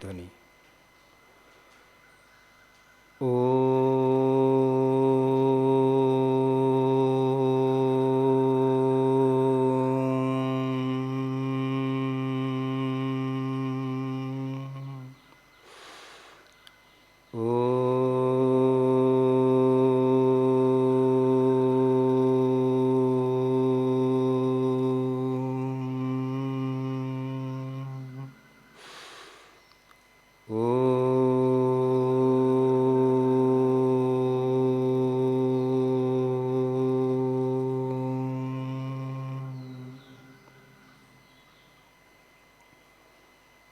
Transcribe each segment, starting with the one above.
ध्वनि।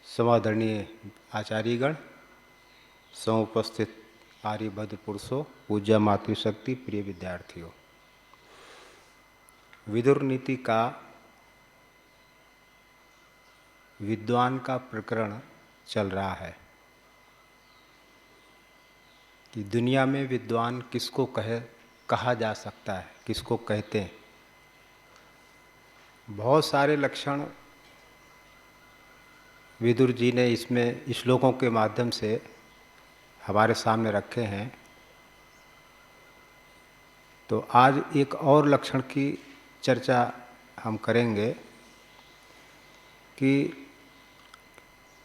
समादरणीय आचार्यगण, समुपस्थित आर्यभद्र पुरुषों, पूज्य मातृशक्ति, प्रिय विद्यार्थियों, विदुर नीति का विद्वान का प्रकरण चल रहा है कि दुनिया में विद्वान किसको कहा जा सकता है, किसको कहते हैं। बहुत सारे लक्षण विदुर जी ने इसमें श्लोकों के माध्यम से हमारे सामने रखे हैं। तो आज एक और लक्षण की चर्चा हम करेंगे कि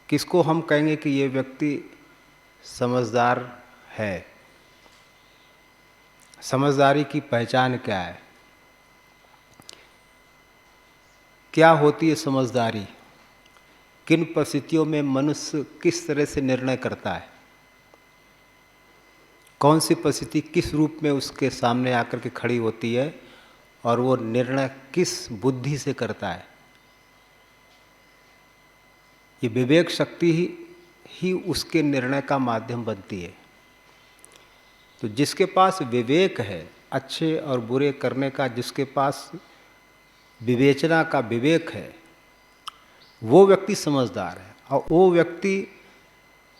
किसको हम कहेंगे कि ये व्यक्ति समझदार है। समझदारी की पहचान क्या है, क्या होती है समझदारी, किन परिस्थितियों में मनुष्य किस तरह से निर्णय करता है, कौन सी परिस्थिति किस रूप में उसके सामने आकर के खड़ी होती है और वो निर्णय किस बुद्धि से करता है। ये विवेक शक्ति ही उसके निर्णय का माध्यम बनती है। तो जिसके पास विवेक है, अच्छे और बुरे करने का जिसके पास विवेचना का विवेक है, वो व्यक्ति समझदार है और वो व्यक्ति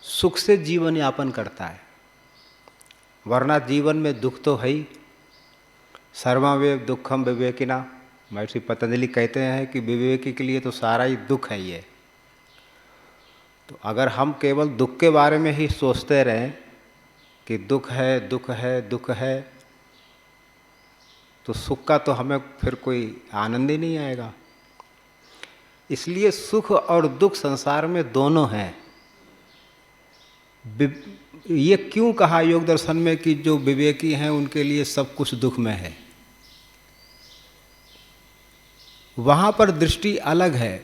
सुख से जीवन यापन करता है। वरना जीवन में दुख तो है ही। सर्वमेव दुखम विवेकिना, महर्षि पतंजलि कहते हैं कि विवेकी के लिए तो सारा ही दुख है ये। तो अगर हम केवल दुख के बारे में ही सोचते रहें कि दुख है दुख है दुख है, तो सुख का तो हमें फिर कोई आनंद ही नहीं आएगा। इसलिए सुख और दुख संसार में दोनों हैं। ये क्यों कहा योग दर्शन में कि जो विवेकी हैं उनके लिए सब कुछ दुख में है। वहाँ पर दृष्टि अलग है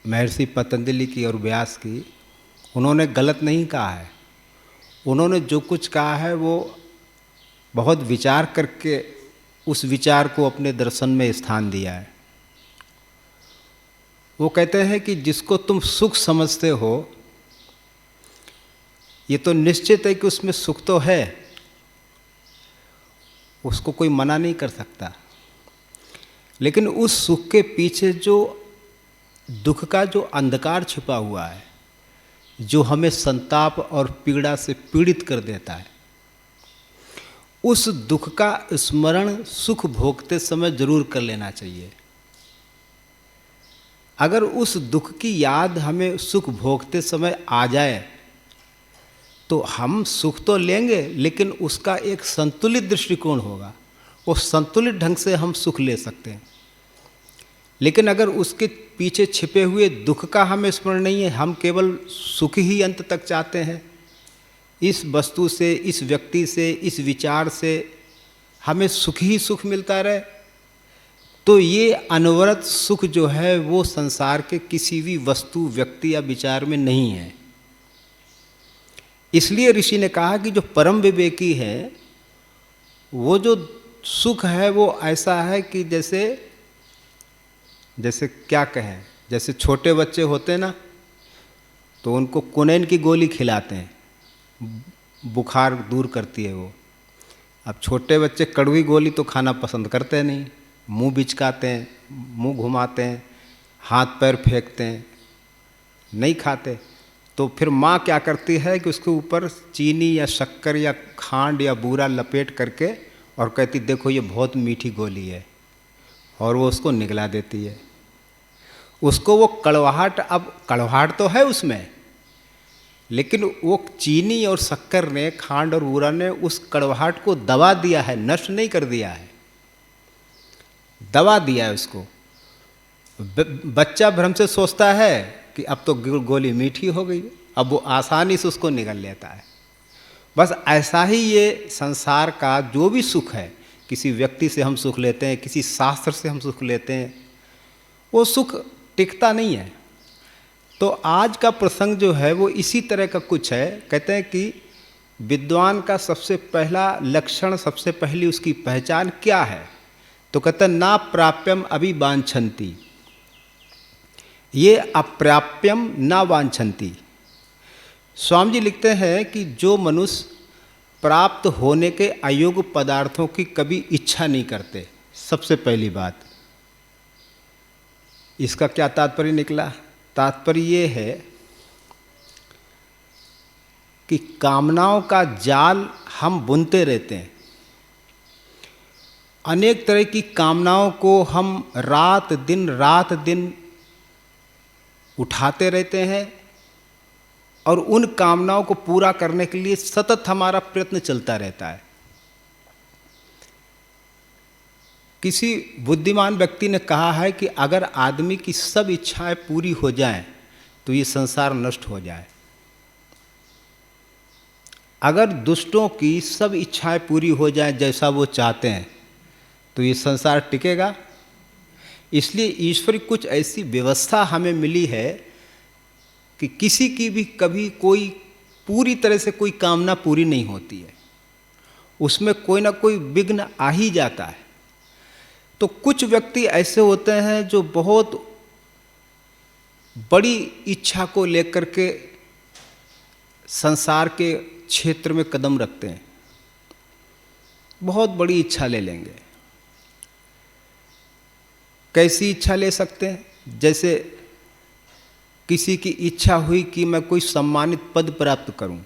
महर्षि पतंजलि की और व्यास की। उन्होंने गलत नहीं कहा है। उन्होंने जो कुछ कहा है वो बहुत विचार करके उस विचार को अपने दर्शन में स्थान दिया है। वो कहते हैं कि जिसको तुम सुख समझते हो, ये तो निश्चित है कि उसमें सुख तो है, उसको कोई मना नहीं कर सकता। लेकिन उस सुख के पीछे जो दुख का जो अंधकार छिपा हुआ है, जो हमें संताप और पीड़ा से पीड़ित कर देता है, उस दुख का स्मरण सुख भोगते समय जरूर कर लेना चाहिए। अगर उस दुख की याद हमें सुख भोगते समय आ जाए तो हम सुख तो लेंगे, लेकिन उसका एक संतुलित दृष्टिकोण होगा। वो संतुलित ढंग से हम सुख ले सकते हैं। लेकिन अगर उसके पीछे छिपे हुए दुख का हमें स्मरण नहीं है, हम केवल सुख ही अंत तक चाहते हैं, इस वस्तु से, इस व्यक्ति से, इस विचार से हमें सुख ही सुख मिलता रहे, तो ये अनवरत सुख जो है वो संसार के किसी भी वस्तु, व्यक्ति या विचार में नहीं है। इसलिए ऋषि ने कहा कि जो परम विवेकी है वो जो सुख है वो ऐसा है कि जैसे क्या कहें, जैसे छोटे बच्चे होते हैं ना, तो उनको कुनैन की गोली खिलाते हैं, बुखार दूर करती है वो। अब छोटे बच्चे कड़वी गोली तो खाना पसंद करते नहीं, मुंह बिचकाते हैं, मुंह घुमाते हैं, हाथ पैर फेंकते हैं, नहीं खाते। तो फिर माँ क्या करती है कि उसके ऊपर चीनी या शक्कर या खांड या बूरा लपेट करके और कहती देखो ये बहुत मीठी गोली है, और वो उसको निगला देती है। उसको वो कड़वाहट, अब कड़वाहट तो है उसमें, लेकिन वो चीनी और शक्कर ने, खांड और बूरा ने उस कड़वाहट को दबा दिया है, नष्ट नहीं कर दिया है, दबा दिया है उसको। बच्चा भ्रम से सोचता है कि अब तो गोली मीठी हो गई, अब वो आसानी से उसको निगल लेता है। बस ऐसा ही ये संसार का जो भी सुख है, किसी व्यक्ति से हम सुख लेते हैं, किसी शास्त्र से हम सुख लेते हैं, वो सुख टिकता नहीं है। तो आज का प्रसंग जो है वो इसी तरह का कुछ है। कहते हैं कि विद्वान का सबसे पहला लक्षण, सबसे पहली उसकी पहचान क्या है? तो कहते हैं ना प्राप्यम अभिवांछन्ति, ये अप्राप्यम ना वांछन्ति। स्वामी जी लिखते हैं कि जो मनुष्य प्राप्त होने के अयोग्य पदार्थों की कभी इच्छा नहीं करते, सबसे पहली बात। इसका क्या तात्पर्य निकला? तात्पर्य ये है कि कामनाओं का जाल हम बुनते रहते हैं। अनेक तरह की कामनाओं को हम रात दिन उठाते रहते हैं और उन कामनाओं को पूरा करने के लिए सतत हमारा प्रयत्न चलता रहता है। किसी बुद्धिमान व्यक्ति ने कहा है कि अगर आदमी की सब इच्छाएं पूरी हो जाएं तो ये संसार नष्ट हो जाए। अगर दुष्टों की सब इच्छाएं पूरी हो जाएं जैसा वो चाहते हैं तो ये संसार टिकेगा। इसलिए ईश्वर की कुछ ऐसी व्यवस्था हमें मिली है कि किसी की भी कभी कोई पूरी तरह से कोई कामना पूरी नहीं होती है, उसमें कोई ना कोई विघ्न आ ही जाता है। तो कुछ व्यक्ति ऐसे होते हैं जो बहुत बड़ी इच्छा को लेकर के संसार के क्षेत्र में कदम रखते हैं, बहुत बड़ी इच्छा ले लेंगे। कैसी इच्छा ले सकते हैं? जैसे किसी की इच्छा हुई कि मैं कोई सम्मानित पद प्राप्त करूं,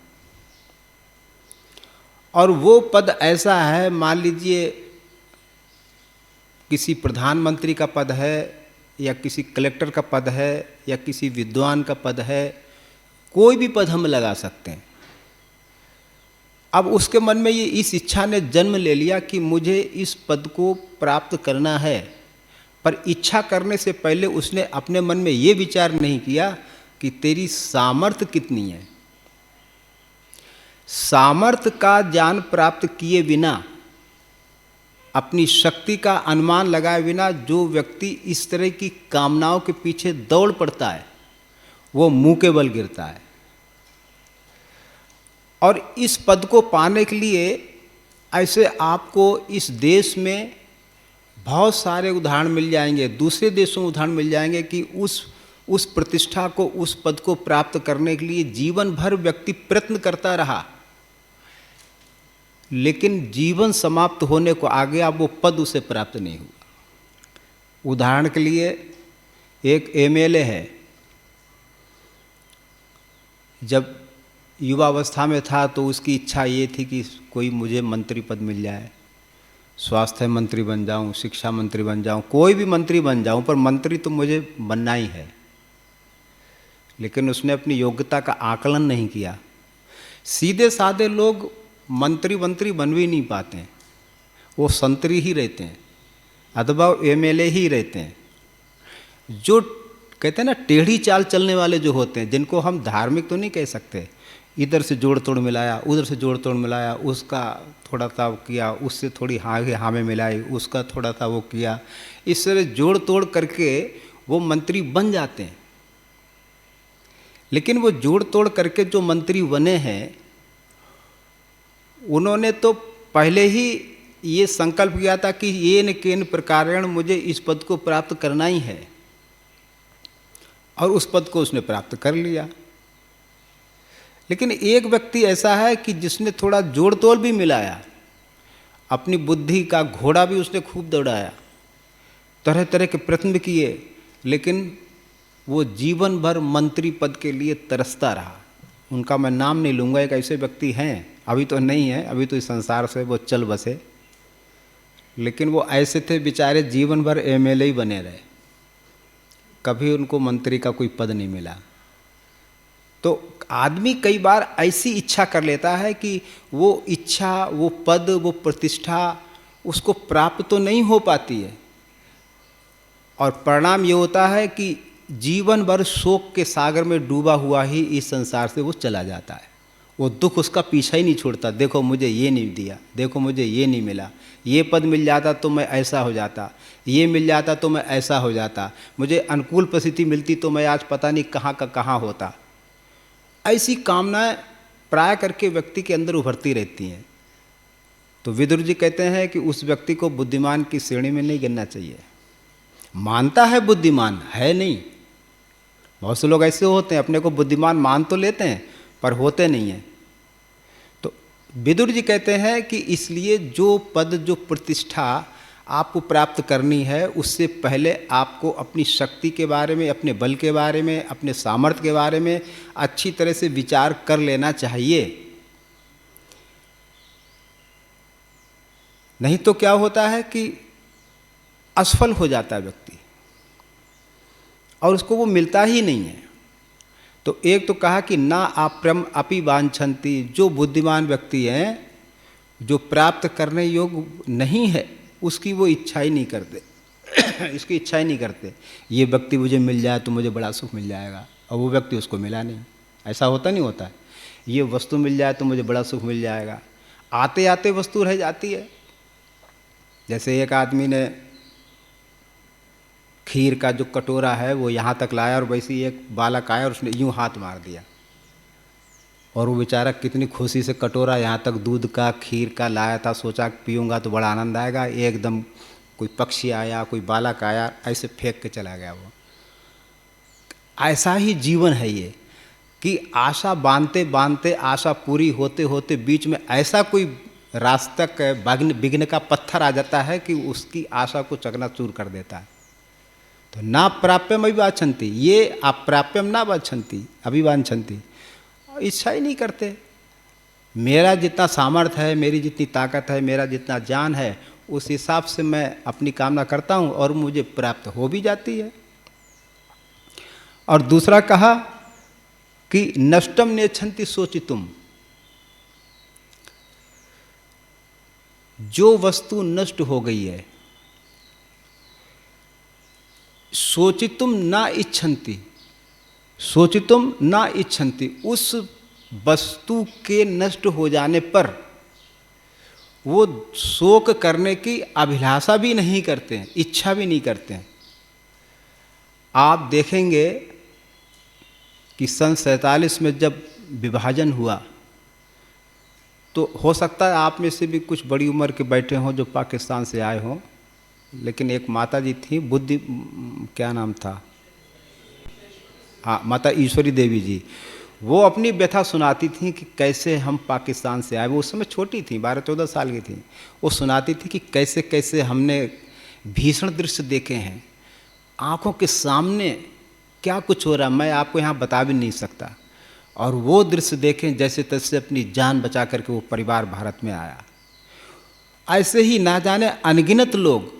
और वो पद ऐसा है, मान लीजिए किसी प्रधानमंत्री का पद है या किसी कलेक्टर का पद है या किसी विद्वान का पद है, कोई भी पद हम लगा सकते हैं। अब उसके मन में ये इस इच्छा ने जन्म ले लिया कि मुझे इस पद को प्राप्त करना है, पर इच्छा करने से पहले उसने अपने मन में ये विचार नहीं किया कि तेरी सामर्थ्य कितनी है। सामर्थ्य का ज्ञान प्राप्त किए बिना, अपनी शक्ति का अनुमान लगाए बिना जो व्यक्ति इस तरह की कामनाओं के पीछे दौड़ पड़ता है वो मुंह के बल गिरता है। और इस पद को पाने के लिए ऐसे आपको इस देश में बहुत सारे उदाहरण मिल जाएंगे, दूसरे देशों में उदाहरण मिल जाएंगे कि उस प्रतिष्ठा को, उस पद को प्राप्त करने के लिए जीवन भर व्यक्ति प्रयत्न करता रहा, लेकिन जीवन समाप्त होने को आ गया, वो पद उसे प्राप्त नहीं हुआ। उदाहरण के लिए एक एमएलए है, जब युवावस्था में था तो उसकी इच्छा ये थी कि कोई मुझे मंत्री पद मिल जाए, स्वास्थ्य मंत्री बन जाऊं, शिक्षा मंत्री बन जाऊं, कोई भी मंत्री बन जाऊं, पर मंत्री तो मुझे बनना ही है। लेकिन उसने अपनी योग्यता का आकलन नहीं किया। सीधे साधे लोग मंत्री बन भी नहीं पाते हैं, वो संतरी ही रहते हैं अथवा एमएलए ही रहते हैं। जो कहते हैं ना टेढ़ी चाल चलने वाले जो होते हैं, जिनको हम धार्मिक तो नहीं कह सकते, इधर से जोड़ तोड़ मिलाया, उधर से जोड़ तोड़ मिलाया, उसका थोड़ा सा किया, उससे थोड़ी हाँ मिलाई, उसका थोड़ा सा वो किया, इस तरह जोड़ तोड़ करके वो मंत्री बन जाते हैं। लेकिन वो जोड़ तोड़ करके जो मंत्री बने हैं, उन्होंने तो पहले ही ये संकल्प किया था कि ये न केन प्रकारेण मुझे इस पद को प्राप्त करना ही है, और उस पद को उसने प्राप्त कर लिया। लेकिन एक व्यक्ति ऐसा है कि जिसने थोड़ा जोड़ तोड़ भी मिलाया, अपनी बुद्धि का घोड़ा भी उसने खूब दौड़ाया, तरह तरह के प्रयत्न किए, लेकिन वो जीवन भर मंत्री पद के लिए तरसता रहा। उनका मैं नाम नहीं लूँगा, एक ऐसे व्यक्ति हैं, अभी तो नहीं है, अभी तो इस संसार से वो चल बसे, लेकिन वो ऐसे थे बेचारे, जीवन भर एमएलए ही बने रहे, कभी उनको मंत्री का कोई पद नहीं मिला। तो आदमी कई बार ऐसी इच्छा कर लेता है कि वो इच्छा, वो पद, वो प्रतिष्ठा उसको प्राप्त तो नहीं हो पाती है, और परिणाम ये होता है कि जीवन भर शोक के सागर में डूबा हुआ ही इस संसार से वो चला जाता है। वो दुख उसका पीछा ही नहीं छोड़ता। देखो मुझे ये नहीं दिया, देखो मुझे ये नहीं मिला, ये पद मिल जाता तो मैं ऐसा हो जाता, ये मिल जाता तो मैं ऐसा हो जाता, मुझे अनुकूल परिस्थिति मिलती तो मैं आज पता नहीं कहाँ का कहाँ होता। ऐसी कामनाएं प्राय करके व्यक्ति के अंदर उभरती रहती हैं। तो विदुर जी कहते हैं कि उस व्यक्ति को बुद्धिमान की श्रेणी में नहीं गिनना चाहिए। मानता है बुद्धिमान, है नहीं। बहुत से लोग ऐसे होते हैं, अपने को बुद्धिमान मान तो लेते हैं पर होते नहीं हैं। तो विदुर जी कहते हैं कि इसलिए जो पद, जो प्रतिष्ठा आपको प्राप्त करनी है, उससे पहले आपको अपनी शक्ति के बारे में, अपने बल के बारे में, अपने सामर्थ्य के बारे में अच्छी तरह से विचार कर लेना चाहिए। नहीं तो क्या होता है कि असफल हो जाता है व्यक्ति और उसको वो मिलता ही नहीं है। तो एक तो कहा कि ना आप्रम अपि वांछन्ति, जो बुद्धिमान व्यक्ति हैं, जो प्राप्त करने योग्य नहीं है, उसकी वो इच्छा ही नहीं करते इसकी इच्छा ही नहीं करते। ये व्यक्ति मुझे मिल जाए तो मुझे बड़ा सुख मिल जाएगा, और वो व्यक्ति उसको मिला नहीं। ऐसा होता नहीं होता है। ये वस्तु मिल जाए तो मुझे बड़ा सुख मिल जाएगा, आते आते वस्तु रह जाती है। जैसे एक आदमी ने खीर का जो कटोरा है वो यहाँ तक लाया, और वैसे ही एक बालक आया और उसने यूँ हाथ मार दिया, और वो बेचारा कितनी खुशी से कटोरा यहाँ तक दूध का, खीर का लाया था, सोचा पीऊँगा तो बड़ा आनंद आएगा। एकदम कोई पक्षी आया, कोई बालक आया, ऐसे फेंक के चला गया वो। ऐसा ही जीवन है ये कि आशा बांधते बांधते, आशा पूरी होते होते बीच में ऐसा कोई रास्तक विघ्न का पत्थर आ जाता है कि उसकी आशा को चकनाचूर कर देता है। तो ना प्राप्यम अभिवांछन्ति, ये अप्राप्यम ना वांछन्ति, अभिवांछन्ति, इच्छा ही नहीं करते। मेरा जितना सामर्थ्य है, मेरी जितनी ताकत है, मेरा जितना ज्ञान है, उस हिसाब से मैं अपनी कामना करता हूँ और मुझे प्राप्त हो भी जाती है। और दूसरा कहा कि नष्टम नेच्छन्ति सोचितुम, जो वस्तु नष्ट हो गई है, सोचितुम ना इच्छन्ति, सोचितुम ना इच्छन्ति, उस वस्तु के नष्ट हो जाने पर वो शोक करने की अभिलाषा भी नहीं करते हैं, इच्छा भी नहीं करते हैं। आप देखेंगे कि सन 47 में जब विभाजन हुआ, तो हो सकता है आप में से भी कुछ बड़ी उम्र के बैठे हों जो पाकिस्तान से आए हों, लेकिन एक माता जी थी, क्या नाम था, हाँ, माता ईश्वरी देवी जी, वो अपनी व्यथा सुनाती थी कि कैसे हम पाकिस्तान से आए। वो उस समय छोटी थी, 12-14 साल की थी। वो सुनाती थी कि कैसे कैसे हमने भीषण दृश्य देखे हैं, आँखों के सामने क्या कुछ हो रहा, मैं आपको यहाँ बता भी नहीं सकता। और वो दृश्य देखें, जैसे तैसे अपनी जान बचा करके वो परिवार भारत में आया। ऐसे ही ना जाने अनगिनत लोग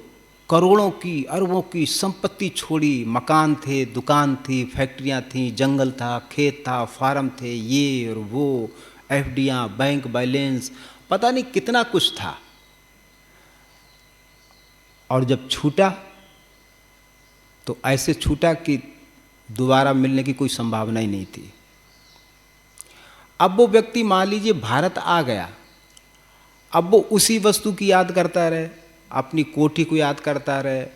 करोड़ों की, अरबों की संपत्ति छोड़ी, मकान थे, दुकान थी, फैक्ट्रियां थी, जंगल था, खेत था, फार्म थे, ये और वो, एफडियां, बैंक बैलेंस, पता नहीं कितना कुछ था। और जब छूटा तो ऐसे छूटा कि दोबारा मिलने की कोई संभावना ही नहीं थी। अब वो व्यक्ति मान लीजिए भारत आ गया, अब वो उसी वस्तु की याद करता रहे, अपनी कोठी को याद करता रहे,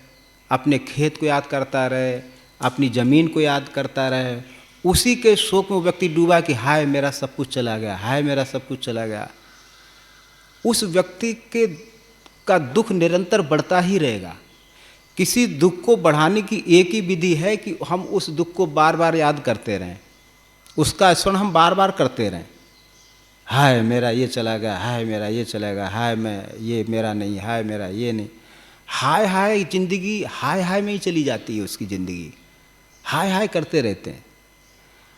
अपने खेत को याद करता रहे, अपनी ज़मीन को याद करता रहे, उसी के शोक में वो व्यक्ति डूबा कि हाय मेरा सब कुछ चला गया, हाय मेरा सब कुछ चला गया। उस व्यक्ति का दुख निरंतर बढ़ता ही रहेगा। किसी दुख को बढ़ाने की एक ही विधि है कि हम उस दुख को बार बार याद करते रहें, उसका स्मरण हम बार बार करते रहें। हाय मेरा ये चला गया, हाय मेरा ये चला गया, हाय मैं ये मेरा नहीं, हाय मेरा ये नहीं। हाय हाय जिंदगी हाय हाय में ही चली जाती है, उसकी ज़िंदगी हाय हाय करते रहते हैं।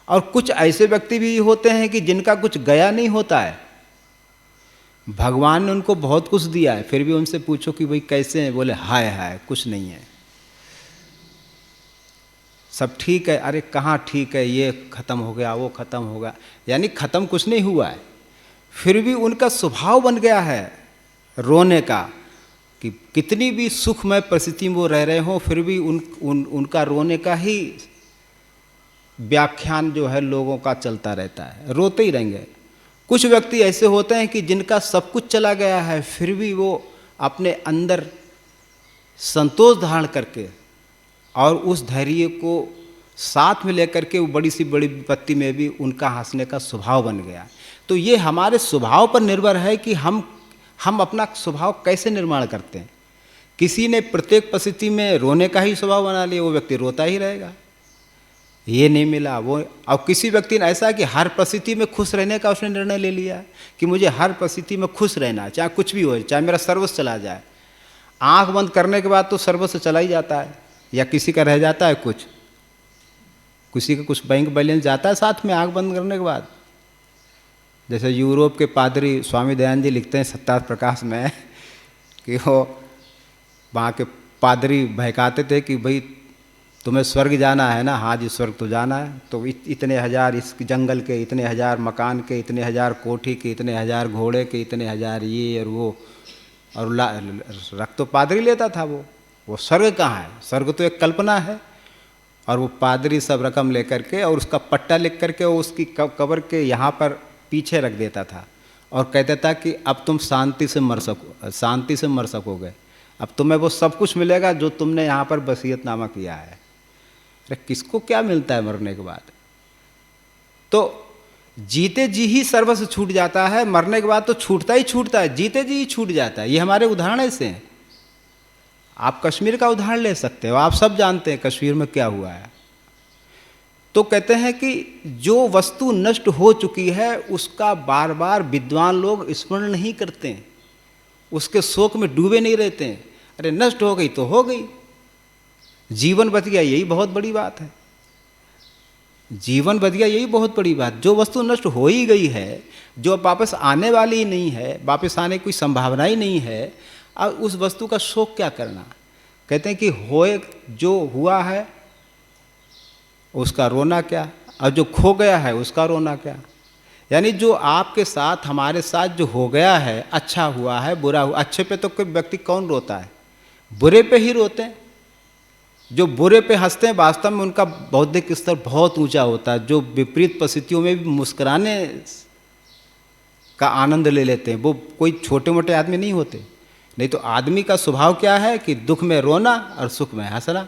और कुछ ऐसे व्यक्ति भी होते हैं कि जिनका कुछ गया नहीं होता है, भगवान ने उनको बहुत कुछ दिया है, फिर भी उनसे पूछो कि भाई कैसे हैं, बोले हाय हाय कुछ नहीं है। सब ठीक है, अरे कहाँ ठीक है, ये ख़त्म हो गया, वो ख़त्म हो गया, यानी ख़त्म कुछ नहीं हुआ है। फिर भी उनका स्वभाव बन गया है रोने का, कि कितनी भी सुखमय परिस्थिति में वो रह रहे हों, फिर भी उनका रोने का ही व्याख्यान जो है लोगों का चलता रहता है, रोते ही रहेंगे। कुछ व्यक्ति ऐसे होते हैं कि जिनका सब कुछ चला गया है, फिर भी वो अपने अंदर संतोष धारण करके और उस धैर्य को साथ में लेकर के वो बड़ी सी बड़ी विपत्ति में भी उनका हंसने का स्वभाव बन गया। तो ये हमारे स्वभाव पर निर्भर है कि हम अपना स्वभाव कैसे निर्माण करते हैं। किसी ने प्रत्येक परिस्थिति में रोने का ही स्वभाव बना लिया, वो व्यक्ति रोता ही रहेगा, ये नहीं मिला वो। और किसी व्यक्ति ने ऐसा कि हर परिस्थिति में खुश रहने का उसने निर्णय ले लिया कि मुझे हर परिस्थिति में खुश रहना, चाहे कुछ भी हो, चाहे मेरा सर्वस्व चला जाए। आंख बंद करने के बाद तो सर्वस्व चला ही जाता है, या किसी का रह जाता है कुछ, किसी का कुछ बैंक बैलेंस जाता है साथ में आंख बंद करने के बाद। जैसे यूरोप के पादरी स्वामी दयानंद जी लिखते हैं सत्यार्थ प्रकाश में कि वो वहाँ के पादरी बहकाते थे कि भाई तुम्हें स्वर्ग जाना है ना, हाँ जी स्वर्ग तो जाना है, तो इतने हजार इस जंगल के, इतने हजार मकान के, इतने हजार कोठी के, इतने हजार घोड़े के, इतने हजार ये और वो, और रख तो पादरी लेता था वो स्वर्ग कहाँ है, स्वर्ग तो एक कल्पना है। और वो पादरी सब रकम लेकर के और उसका पट्टा लिख करके वो उसकी कब्र के यहाँ पर पीछे रख देता था और कहता था कि अब तुम शांति से मर सकोगे, अब तुम्हें वो सब कुछ मिलेगा जो तुमने यहाँ पर वसीयतनामा किया है। अरे किसको क्या मिलता है मरने के बाद? तो जीते जी ही सर्वस्व छूट जाता है, मरने के बाद तो छूटता ही छूटता है, जीते जी ही छूट जाता है। ये हमारे उदाहरण ऐसे हैं। आप कश्मीर का उदाहरण ले सकते हो, आप सब जानते हैं कश्मीर में क्या हुआ है। तो कहते हैं कि जो वस्तु नष्ट हो चुकी है उसका बार बार विद्वान लोग स्मरण नहीं करते हैं, उसके शोक में डूबे नहीं रहते हैं। अरे नष्ट हो गई तो हो गई, जीवन बच गया, यही बहुत बड़ी बात है। जीवन बच गया यही बहुत बड़ी बात। जो वस्तु नष्ट हो ही गई है, जो अब वापस आने वाली ही नहीं है, वापस आने की कोई संभावना ही नहीं है, अब उस वस्तु का शोक क्या करना। कहते हैं कि होए जो हुआ है उसका रोना क्या, और जो खो गया है उसका रोना क्या। यानी जो आपके साथ हमारे साथ जो हो गया है, अच्छा हुआ है बुरा हुआ, अच्छे पे तो कोई व्यक्ति कौन रोता है, बुरे पे ही रोते हैं। जो बुरे पे हंसते हैं वास्तव में उनका बौद्धिक स्तर बहुत ऊंचा होता है। जो विपरीत परिस्थितियों में भी मुस्कुराने का आनंद ले लेते हैं, वो कोई छोटे मोटे आदमी नहीं होते। नहीं तो आदमी का स्वभाव क्या है कि दुख में रोना और सुख में हंसना।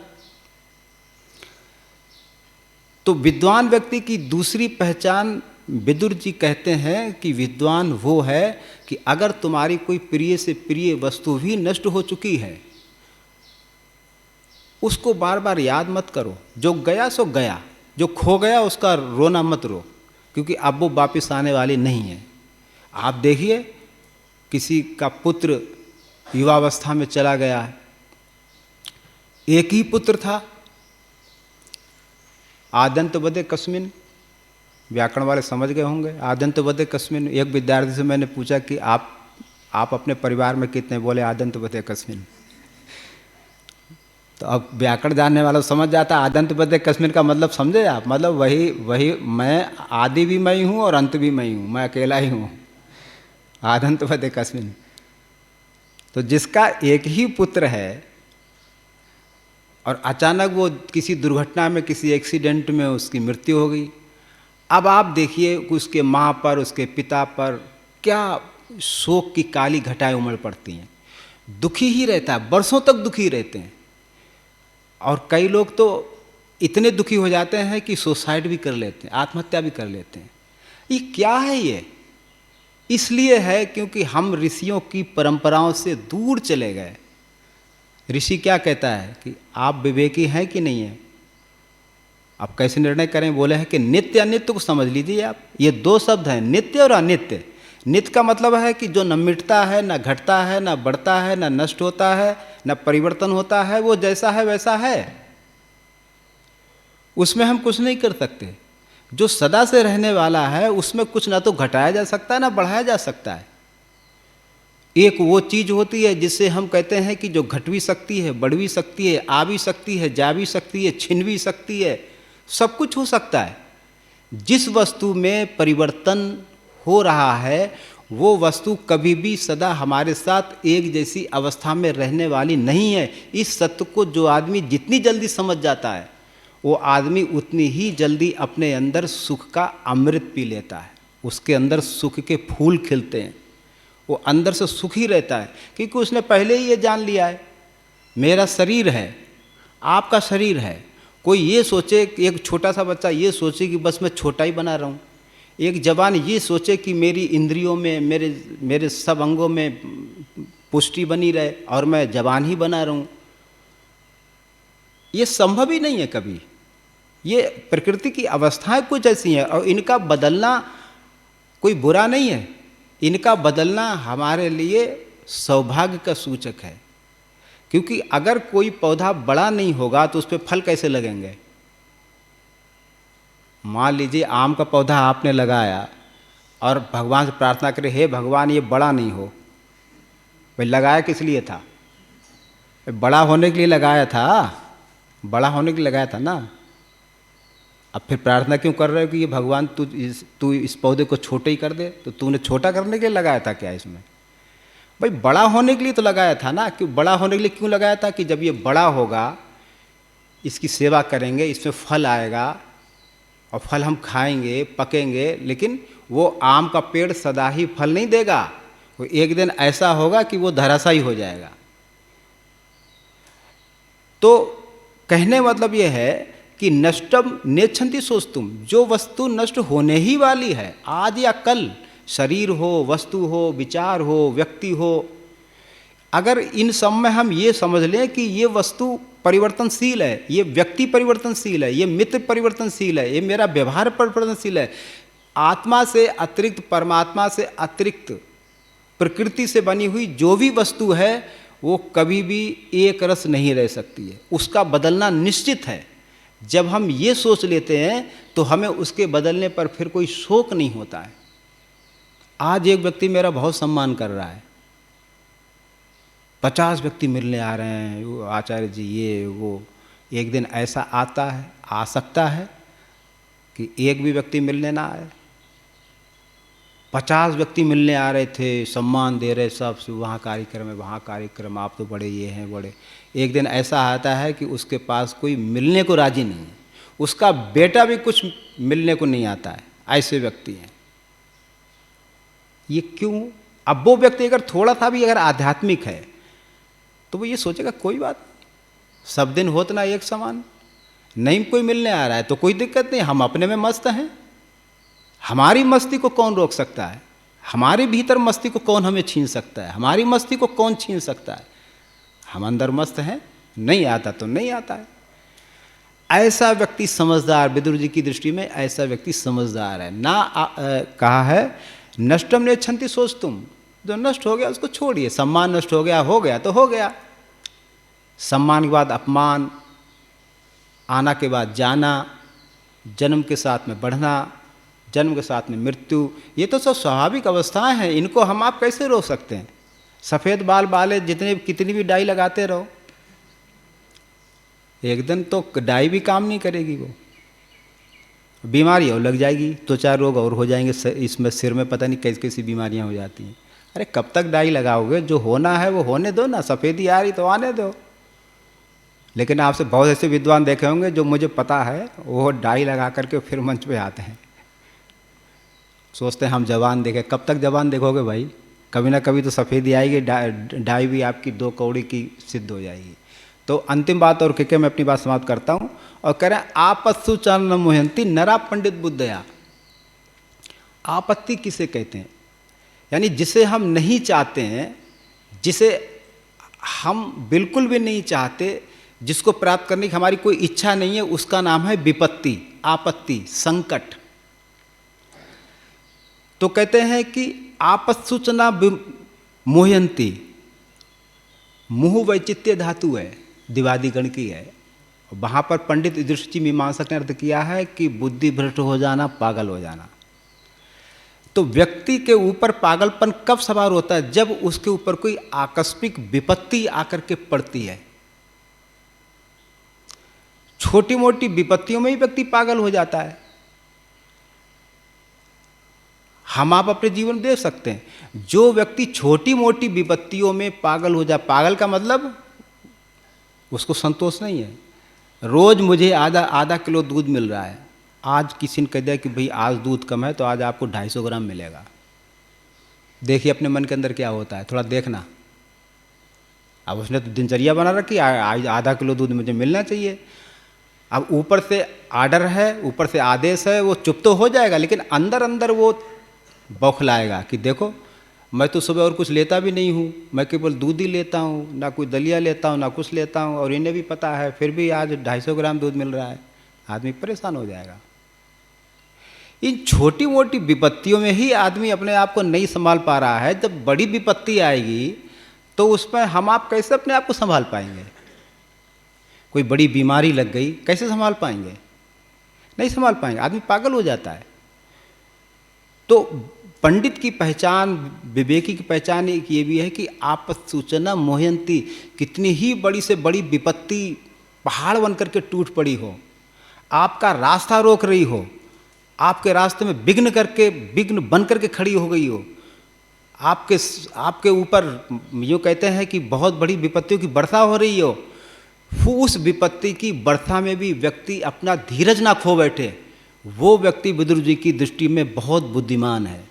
तो विद्वान व्यक्ति की दूसरी पहचान विदुर जी कहते हैं कि विद्वान वो है कि अगर तुम्हारी कोई प्रिय से प्रिय वस्तु भी नष्ट हो चुकी है, उसको बार बार याद मत करो। जो गया सो गया, जो खो गया उसका रोना मत रो, क्योंकि अब वो वापस आने वाली नहीं है। आप देखिए किसी का पुत्र युवावस्था में चला गया है, एक ही पुत्र था, आदंत वदे कस्मिन, व्याकरण वाले समझ गए होंगे। आदंत वदे कस्मिन, एक विद्यार्थी से मैंने पूछा कि आप अपने परिवार में कितने, बोले आदंत वदे कस्मिन। तो अब व्याकरण जानने वाला समझ जाता, आदंत वदे कस्मिन का मतलब समझे आप, मतलब वही मैं आदि भी मैं ही हूँ और अंत भी मैं ही हूँ, मैं अकेला ही हूँ, आदंत वदे कस्मिन। तो जिसका एक ही पुत्र है और अचानक वो किसी दुर्घटना में, किसी एक्सीडेंट में उसकी मृत्यु हो गई, अब आप देखिए उसके माँ पर, उसके पिता पर क्या शोक की काली घटाएं उमड़ पड़ती हैं। दुखी ही रहता है, बरसों तक दुखी रहते हैं। और कई लोग तो इतने दुखी हो जाते हैं कि सुसाइड भी कर लेते हैं, आत्महत्या भी कर लेते हैं। ये क्या है? ये इसलिए है क्योंकि हम ऋषियों की परंपराओं से दूर चले गए। ऋषि क्या कहता है कि आप विवेकी हैं कि नहीं हैं, आप कैसे निर्णय करें? बोले हैं कि नित्य अनित्य को समझ लीजिए आप। ये दो शब्द हैं, नित्य और अनित्य। नित्य का मतलब है कि जो न मिटता है, न घटता है, न बढ़ता है, न नष्ट होता है, न परिवर्तन होता है, वो जैसा है वैसा है, उसमें हम कुछ नहीं कर सकते। जो सदा से रहने वाला है उसमें कुछ ना तो घटाया जा सकता है ना बढ़ाया जा सकता है। एक वो चीज़ होती है जिससे हम कहते हैं कि जो घट भी सकती है, बढ़ भी सकती है, आ भी सकती है, जा भी सकती है, छिन भी सकती है, सब कुछ हो सकता है। जिस वस्तु में परिवर्तन हो रहा है वो वस्तु कभी भी सदा हमारे साथ एक जैसी अवस्था में रहने वाली नहीं है। इस सत्य को जो आदमी जितनी जल्दी समझ जाता है वो आदमी उतनी ही जल्दी अपने अंदर सुख का अमृत पी लेता है। उसके अंदर सुख के फूल खिलते हैं, वो अंदर से सुखी रहता है, क्योंकि उसने पहले ही ये जान लिया है मेरा शरीर है, आपका शरीर है। कोई ये सोचे, एक छोटा सा बच्चा ये सोचे कि बस मैं छोटा ही बना रहा हूँ, एक जवान ये सोचे कि मेरी इंद्रियों में, मेरे सब अंगों में पुष्टि बनी रहे और मैं जवान ही बना रहा हूँ, ये संभव ही नहीं है कभी। ये प्रकृति की अवस्थाएं कुछ ऐसी हैं और इनका बदलना कोई बुरा नहीं है, इनका बदलना हमारे लिए सौभाग्य का सूचक है। क्योंकि अगर कोई पौधा बड़ा नहीं होगा तो उस पर फल कैसे लगेंगे। मान लीजिए आम का पौधा आपने लगाया और भगवान से प्रार्थना करें, हे भगवान ये बड़ा नहीं हो, भाई लगाया किस लिए था? बड़ा होने के लिए लगाया था, बड़ा होने के लिए लगाया था ना। अब फिर प्रार्थना क्यों कर रहे हो कि ये भगवान तू इस पौधे को छोटे ही कर दे? तो तूने छोटा करने के लिए लगाया था क्या इसमें? भाई बड़ा होने के लिए तो लगाया था ना। क्यों बड़ा होने के लिए क्यों लगाया था? कि जब ये बड़ा होगा, इसकी सेवा करेंगे, इसमें फल आएगा और फल हम खाएंगे, पकेंगे, लेकिन वो आम का पेड़ सदा ही फल नहीं देगा, वो एक दिन ऐसा होगा कि वो धराशायी हो जाएगा। तो कहने मतलब ये है कि नष्टम नेच्छन्ति सोचतुम, जो वस्तु नष्ट होने ही वाली है आज या कल, शरीर हो, वस्तु हो, विचार हो, व्यक्ति हो, अगर इन सब में हम ये समझ लें कि ये वस्तु परिवर्तनशील है, ये व्यक्ति परिवर्तनशील है, ये मित्र परिवर्तनशील है, ये मेरा व्यवहार परिवर्तनशील है, आत्मा से अतिरिक्त, परमात्मा से अतिरिक्त प्रकृति से बनी हुई जो भी वस्तु है वो कभी भी एक रस नहीं रह सकती है, उसका बदलना निश्चित है। जब हम ये सोच लेते हैं तो हमें उसके बदलने पर फिर कोई शोक नहीं होता है। आज एक व्यक्ति मेरा बहुत सम्मान कर रहा है, 50 व्यक्ति मिलने आ रहे हैं, वो आचार्य जी ये वो, एक दिन ऐसा आता है, आ सकता है कि एक भी व्यक्ति मिलने ना आए। 50 व्यक्ति मिलने आ रहे थे, सम्मान दे रहे सब, वहाँ कार्यक्रम है, वहाँ कार्यक्रम, आप तो बड़े ये हैं बड़े। एक दिन ऐसा आता है कि उसके पास कोई मिलने को राजी नहीं है, उसका बेटा भी कुछ मिलने को नहीं आता है, ऐसे व्यक्ति हैं। ये क्यों? अब वो व्यक्ति अगर थोड़ा सा भी अगर आध्यात्मिक है तो वो ये सोचेगा कोई बात नहीं, सब दिन होत ना एक समान, नहीं कोई मिलने आ रहा है तो कोई दिक्कत नहीं, हम अपने में मस्त हैं, हमारी मस्ती को कौन रोक सकता है, हमारे भीतर मस्ती को कौन हमें छीन सकता है, हमारी मस्ती को कौन छीन सकता है, हम अंदर मस्त हैं, नहीं आता तो नहीं आता है। ऐसा व्यक्ति समझदार, विदुर जी की दृष्टि में ऐसा व्यक्ति समझदार है। कहा है नष्टम नेच्छन्ति सोचतुम, जो नष्ट हो गया उसको छोड़िए, सम्मान नष्ट हो गया तो हो गया। सम्मान के बाद अपमान, आना के बाद जाना, जन्म के साथ में बढ़ना, जन्म के साथ में मृत्यु, ये तो सब स्वाभाविक अवस्थाएं हैं, इनको हम आप कैसे रोक सकते हैं? सफ़ेद बाल वाले कितनी भी डाई लगाते रहो, एक दिन तो डाई भी काम नहीं करेगी, वो बीमारी और लग जाएगी, तो 4 रोग और हो जाएंगे, इसमें सिर में पता नहीं कैसी कैसी बीमारियां हो जाती हैं। अरे कब तक डाई लगाओगे? जो होना है वो होने दो ना, सफ़ेदी आ रही तो आने दो। लेकिन आपसे बहुत ऐसे विद्वान देखे होंगे जो मुझे पता है वो डाई लगा करके फिर मंच पे आते हैं, सोचते हैं हम जवान देखें। कब तक जवान देखोगे भाई? कभी ना कभी तो सफ़ेदी आएगी, डाई भी आपकी 2 कौड़ी की सिद्ध हो जाएगी। तो अंतिम बात और कहकर मैं अपनी बात समाप्त करता हूँ और कह रहे हैं आपत्सु चरण मोहंती नरा पंडित बुद्धया। आपत्ति किसे कहते हैं? यानी जिसे हम नहीं चाहते हैं, जिसे हम बिल्कुल भी नहीं चाहते, जिसको प्राप्त करने की हमारी कोई इच्छा नहीं है, उसका नाम है विपत्ति, आपत्ति, संकट। तो कहते हैं कि आपत्सुचना मोहयंती, मुहु वैचित्य धातु है, दिवादी गण की है। वहाँ पर पंडित दृष्टि मीमांसक ने अर्थ किया है कि बुद्धि भ्रष्ट हो जाना, पागल हो जाना। तो व्यक्ति के ऊपर पागलपन कब सवार होता है? जब उसके ऊपर कोई आकस्मिक विपत्ति आकर के पड़ती है। छोटी मोटी विपत्तियों में ही व्यक्ति पागल हो जाता है। हम आप अपने जीवन में देख सकते हैं, जो व्यक्ति छोटी मोटी विपत्तियों में पागल हो जाए, पागल का मतलब उसको संतोष नहीं है। रोज मुझे आधा किलो दूध मिल रहा है, आज किसी ने कह दिया कि भाई आज दूध कम है तो आज आपको 250 ग्राम मिलेगा। देखिए अपने मन के अंदर क्या होता है, थोड़ा देखना। अब उसने तो दिनचर्या बना रखी, आज आधा किलो दूध मुझे मिलना चाहिए। अब ऊपर से आर्डर है, ऊपर से आदेश है, वो चुप तो हो जाएगा, लेकिन अंदर अंदर वो बौखलाएगा कि देखो मैं तो सुबह और कुछ लेता भी नहीं हूँ, मैं केवल दूध ही लेता हूँ, ना कोई दलिया लेता हूँ, ना कुछ लेता हूँ, और इन्हें भी पता है, फिर भी आज 250 ग्राम दूध मिल रहा है। आदमी परेशान हो जाएगा। इन छोटी मोटी विपत्तियों में ही आदमी अपने आप को नहीं संभाल पा रहा है। जब बड़ी विपत्ति आएगी तो उसमें हम आप कैसे अपने आप को संभाल पाएंगे? कोई बड़ी बीमारी लग गई, कैसे संभाल पाएंगे? नहीं संभाल पाएंगे, आदमी पागल हो जाता है। तो पंडित की पहचान, विवेकी की पहचान एक ये भी है कि आपस सूचना मोहयंती, कितनी ही बड़ी से बड़ी विपत्ति पहाड़ बन करके टूट पड़ी हो, आपका रास्ता रोक रही हो, आपके रास्ते में विघ्न बन करके खड़ी हो गई हो, आपके ऊपर यूँ कहते हैं कि बहुत बड़ी विपत्तियों की वर्षा हो रही हो, उस विपत्ति की वर्षा में भी व्यक्ति अपना धीरज ना खो बैठे, वो व्यक्ति विदुर जी की दृष्टि में बहुत बुद्धिमान है।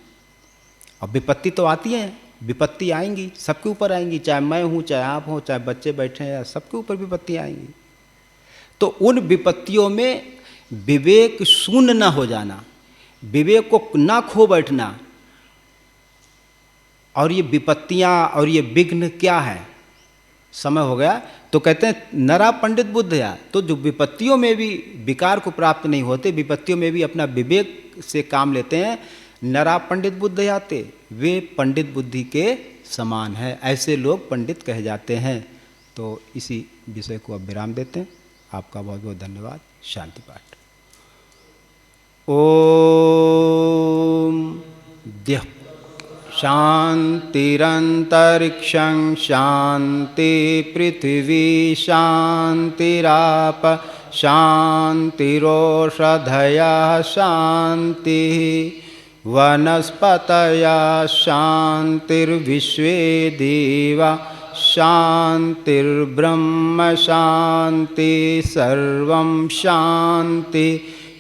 अब विपत्ति तो आती है, विपत्ति आएंगी, सबके ऊपर आएंगी, चाहे मैं हूँ, चाहे आप हो, चाहे बच्चे बैठे हैं, सबके ऊपर विपत्ति आएंगी। तो उन विपत्तियों में विवेक शून्य ना हो जाना, विवेक को ना खो बैठना। और ये विपत्तियाँ और ये विघ्न क्या है? समय हो गया तो कहते हैं नरा पंडित बुद्ध या, तो जो विपत्तियों में भी विकार को प्राप्त नहीं होते, विपत्तियों में भी अपना विवेक से काम लेते हैं, नरा पंडित बुद्ध याते, वे पंडित बुद्धि के समान है, ऐसे लोग पंडित कहे जाते हैं। तो इसी विषय को अब विराम देते हैं। आपका बहुत बहुत धन्यवाद। शांति पाठ। ओम द्यः शांतिरंतरिक्षं शांति पृथिवी शांतिराप शांतिरोषधयः शांति वनस्पतयः शांतिर्विश्वे देवा शांतिर्ब्रह्म शांति सर्वं शांति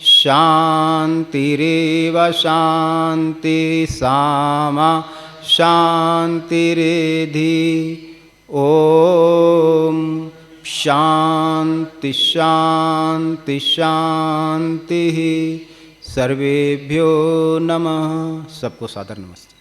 शांतिरेव शांति सामा शांतिरेधि। ओम शांति शांति शांति। सर्वेभ्यो नमः। सबको सादर नमस्ते।